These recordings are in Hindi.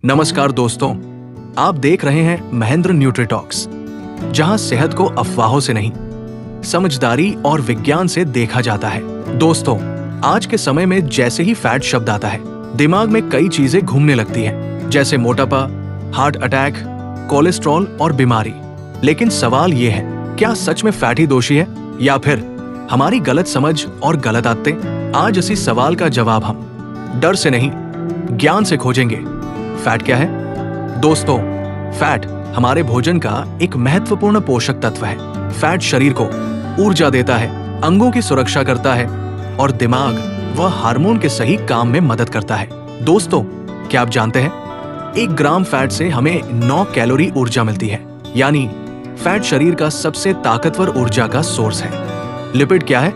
नमस्कार दोस्तों, आप देख रहे हैं महेंद्र न्यूट्रीटॉक्स, जहां सेहत को अफवाहों से नहीं, समझदारी और विज्ञान से देखा जाता है। दोस्तों, आज के समय में जैसे ही फैट शब्द आता है, दिमाग में कई चीजें घूमने लगती हैं, जैसे मोटापा, हार्ट अटैक, कोलेस्ट्रॉल और बीमारी। लेकिन सवाल ये है, क्या सच में फैट ही दोषी है या फिर हमारी गलत समझ और गलत आदतें? आज इसी सवाल का जवाब हम डर से नहीं, ज्ञान से खोजेंगे। फैट क्या है? दोस्तों, फैट हमारे भोजन का एक महत्वपूर्ण पोषक तत्व है। फैट शरीर को ऊर्जा देता है, अंगों की सुरक्षा करता है और दिमाग व हार्मोन के सही काम में मदद करता है। दोस्तों, क्या आप जानते हैं, 1 ग्राम फैट से हमें 9 कैलोरी ऊर्जा मिलती है। यानी फैट शरीर का सबसे ताकतवर ऊर्जा का सोर्स है। लिपिड क्या है?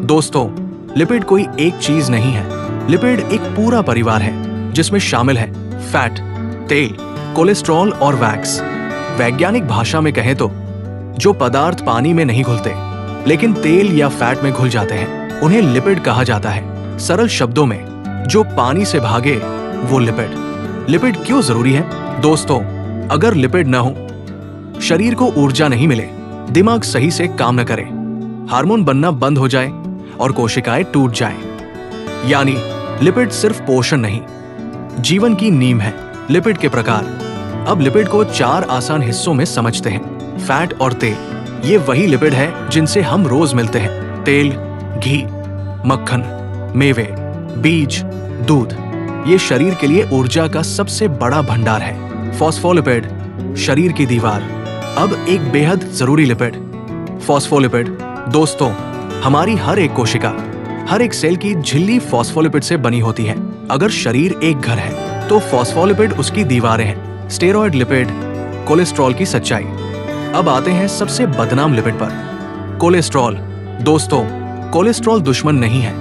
दोस्तों, लिपिड कोई एक चीज नहीं है। लिपिड एक पूरा परिवार है जिसमें शामिल है फैट, तेल, कोलेस्ट्रॉल और वैक्स। वैज्ञानिक भाषा में कहें तो जो पदार्थ पानी में नहीं घुलते लेकिन तेल या फैट में घुल जाते हैं, उन्हें लिपिड कहा जाता है। सरल शब्दों में, जो पानी से भागे वो लिपिड। लिपिड क्यों जरूरी है? दोस्तों, अगर लिपिड न हो, शरीर को ऊर्जा नहीं मिले, दिमाग सही से काम न करे, हार्मोन बनना बंद हो जाए और कोशिकाएं टूट जाएं। यानी लिपिड सिर्फ पोषण नहीं, जीवन की नींव है। लिपिड के प्रकार। अब लिपिड को 4 आसान हिस्सों में समझते हैं। फैट और तेल, ये वही लिपिड है जिनसे हम रोज मिलते हैं। तेल, घी, मक्खन, मेवे, बीज, दूध, ये शरीर के लिए ऊर्जा का सबसे बड़ा भंडार है। फॉस्फोलिपिड, शरीर की दीवार। अब एक बेहद जरूरी लिपिड, फॉस्फोलिपिड। दोस्तों, हमारी हर एक कोशिका, हर एक सेल की झिल्ली फॉस्फोलिपिड से बनी होती है। अगर शरीर एक घर है तो फॉस्फोलिपिड उसकी दीवारें हैं। स्टेरॉयड लिपिड, कोलेस्ट्रॉल की सच्चाई। अब आते हैं सबसे बदनाम लिपिड पर, कोलेस्ट्रॉल। दोस्तों, कोलेस्ट्रॉल दुश्मन नहीं है।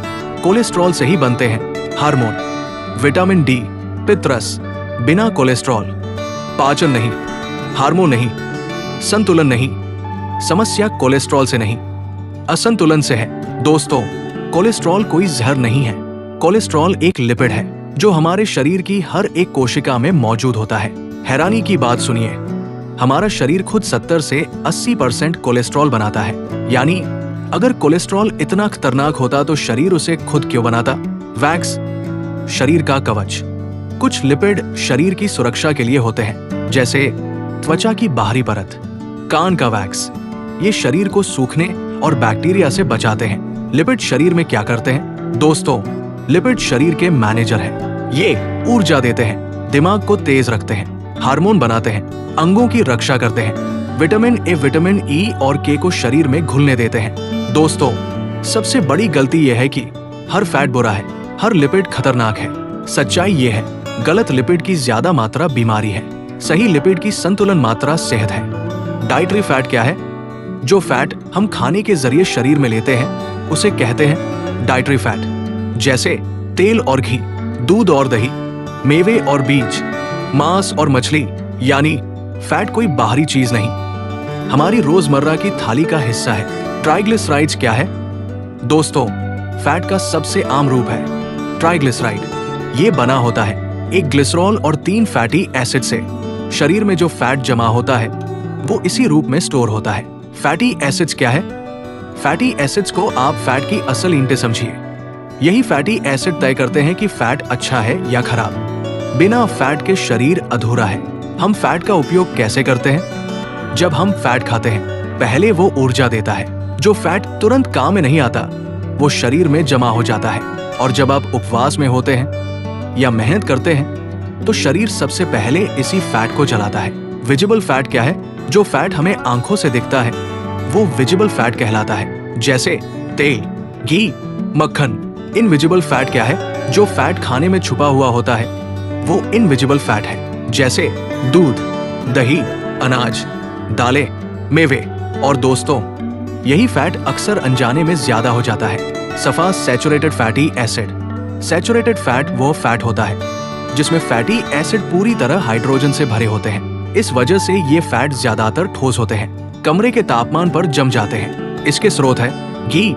कोलेस्ट्रॉल से ही बनते हैं हार्मोन, विटामिन डी, पित्तरस। बिना कोलेस्ट्रॉल पाचन नहीं, हार्मोन नहीं, संतुलन नहीं। समस्या कोलेस्ट्रॉल से नहीं, असंतुलन से है। दोस्तों, कोलेस्ट्रॉल कोई जहर नहीं है। कोलेस्ट्रॉल एक लिपिड है जो हमारे शरीर की हर एक कोशिका में मौजूद होता है। हैरानी की बात सुनिए, हमारा शरीर खुद 70 से 80% कोलेस्ट्रॉल बनाता है। यानी अगर कोलेस्ट्रॉल इतना खतरनाक होता तो शरीर उसे खुद क्यों बनाता? वैक्स, शरीर का कवच। कुछ लिपिड शरीर की सुरक्षा के लिए होते हैं, जैसे त्वचा की बाहरी परत, कान का वैक्स। ये शरीर को सूखने और बैक्टीरिया से बचाते हैं। लिपिड शरीर में क्या करते हैं? दोस्तों, लिपिड शरीर के मैनेजर हैं। ये ऊर्जा देते हैं, दिमाग को तेज रखते हैं, हार्मोन बनाते हैं, अंगों की रक्षा करते हैं, विटामिन ए, विटामिन ई और के को शरीर में घुलने देते हैं। दोस्तों, सबसे बड़ी गलती यह है कि हर फैट बुरा है, हर लिपिड खतरनाक है। सच्चाई ये है, गलत लिपिड की ज्यादा मात्रा बीमारी है, सही लिपिड की संतुलन मात्रा सेहत है। डाइटरी फैट क्या है? जो फैट हम खाने के जरिए शरीर में लेते हैं उसे कहते हैं डाइटरी फैट, जैसे तेल और घी, दूध और दही, मेवे और बीज, मांस और मछली। यानी फैट कोई बाहरी चीज नहीं, हमारी रोजमर्रा की थाली का हिस्सा है। ट्राइग्लिसराइड्स क्या है? दोस्तों, फैट का सबसे आम रूप है ट्राइग्लिसराइड। ये बना होता है एक ग्लिसरॉल और 3 फैटी एसिड से। शरीर में जो फैट जमा होता है वो इसी रूप में स्टोर होता है। फैटी एसिड्स क्या है? फैटी एसिड्स को आप फैट की असल ईंटें समझिए। यही फैटी एसिड तय करते हैं कि फैट अच्छा है या खराब। बिना फैट के शरीर अधूरा है। हम फैट का उपयोग कैसे करते हैं? जब हम फैट खाते हैं, पहले वो ऊर्जा देता है। जो फैट तुरंत काम में नहीं आता, वो शरीर में जमा हो जाता है। और जब आप उपवास में होते हैं या मेहनत करते हैं, तो शरीर सबसे पहले इसी फैट को जलाता है। विजिबल फैट क्या है? जो फैट हमें आंखों से दिखता है वो विजिबल फैट कहलाता है, जैसे तेल, घी, मक्खन। इनविजिबल फैट क्या है? जो फैट खाने में छुपा हुआ होता है वो इनविजिबल फैट है, जैसे दूध, दही, अनाज, दालें, मेवे। और दोस्तों, यही फैट अक्सर अनजाने में ज्यादा हो जाता है। सफा saturated fatty acid. Saturated fat वो फैट होता है जिसमें फैटी एसिड पूरी तरह हाइड्रोजन से भरे होते हैं। इस वजह से ये फैट ज्यादातर ठोस होते हैं, कमरे के तापमान पर जम जाते हैं। इसके स्रोत है घी,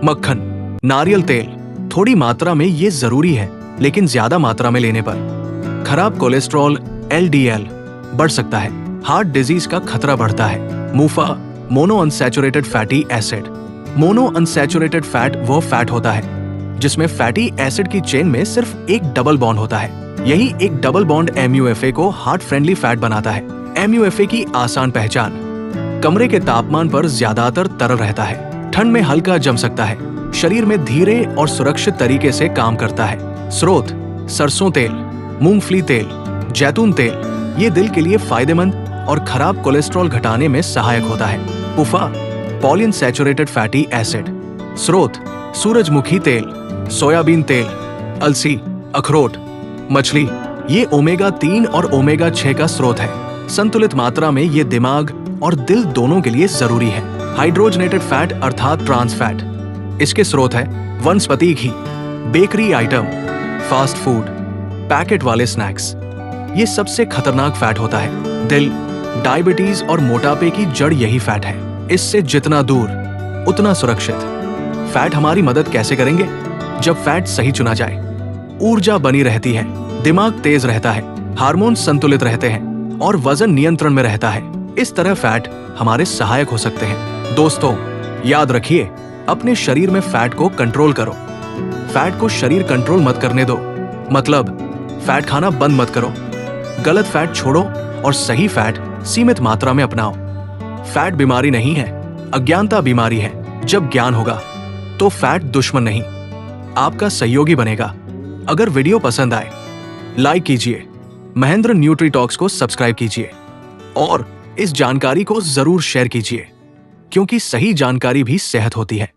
मक्खन, नारियल तेल। थोड़ी मात्रा में ये जरूरी है, लेकिन ज्यादा मात्रा में लेने पर खराब कोलेस्ट्रॉल LDL बढ़ सकता है। हार्ट डिजीज का खतरा बढ़ता है। MUFA, mono unsaturated fatty acid. Mono unsaturated fat वो फैट होता है जिसमें फैटी एसिड की चेन में सिर्फ एक डबल बॉन्ड होता है। यही एक डबल बॉन्ड MUFA को हार्ट फ्रेंडली फैट बनाता है। MUFA की आसान पहचान: कमरे के तापमान पर ज्यादातर तरल रहता है, ठंड में हल्का जम सकता है, शरीर में धीरे और सुरक्षित तरीके से काम करता है। स्रोत: सरसों तेल, मूंगफली तेल, जैतून तेल। ये दिल के लिए फायदेमंद और खराब कोलेस्ट्रॉल घटाने में सहायक होता है। पुफा, पॉलीअनसैचुरेटेड फैटी एसिड। स्रोत: सूरजमुखी तेल, सोयाबीन तेल, अलसी, अखरोट, मछली। ये ओमेगा 3 और ओमेगा 6 का स्रोत है। संतुलित मात्रा में ये दिमाग और दिल दोनों के लिए जरूरी है। हाइड्रोजनेटेड फैट अर्थात ट्रांस फैट। इसके स्रोत है वनस्पति घी, bakery item, fast food, packet वाले स्नैक्स। ये सबसे खतरनाक फैट होता है। दिल, डायबिटीज और मोटापे की जड़ यही फैट है। इससे जितना दूर उतना सुरक्षित। फैट हमारी मदद कैसे करेंगे? जब फैट सही चुना जाए, ऊर्जा बनी रहती है, दिमाग तेज रहता है, हार्मोन संतुलित रहते हैं और वजन नियंत्रण में रहता है। इस तरह फैट हमारे सहायक हो सकते हैं। दोस्तों, याद रखिए, अपने शरीर में फैट को कंट्रोल करो। फैट को शरीर कंट्रोल मत करने दो। मतलब फैट खाना बंद मत करो। गलत फैट छोड़ो और सही फैट सीमित मात्रा में अपनाओ। फैट बीमारी नहीं है, अज्ञानता बीमारी है। जब ज्ञान होगा तो फैट दुश्मन नहीं, आपका सहयोगी बनेगा। अगर वीडियो पसंद आए, लाइक कीजिए, महेंद्र न्यूट्री टॉक्स को सब्सक्राइब कीजिए और इस जानकारी को जरूर शेयर कीजिए, क्योंकि सही जानकारी भी सेहत होती है।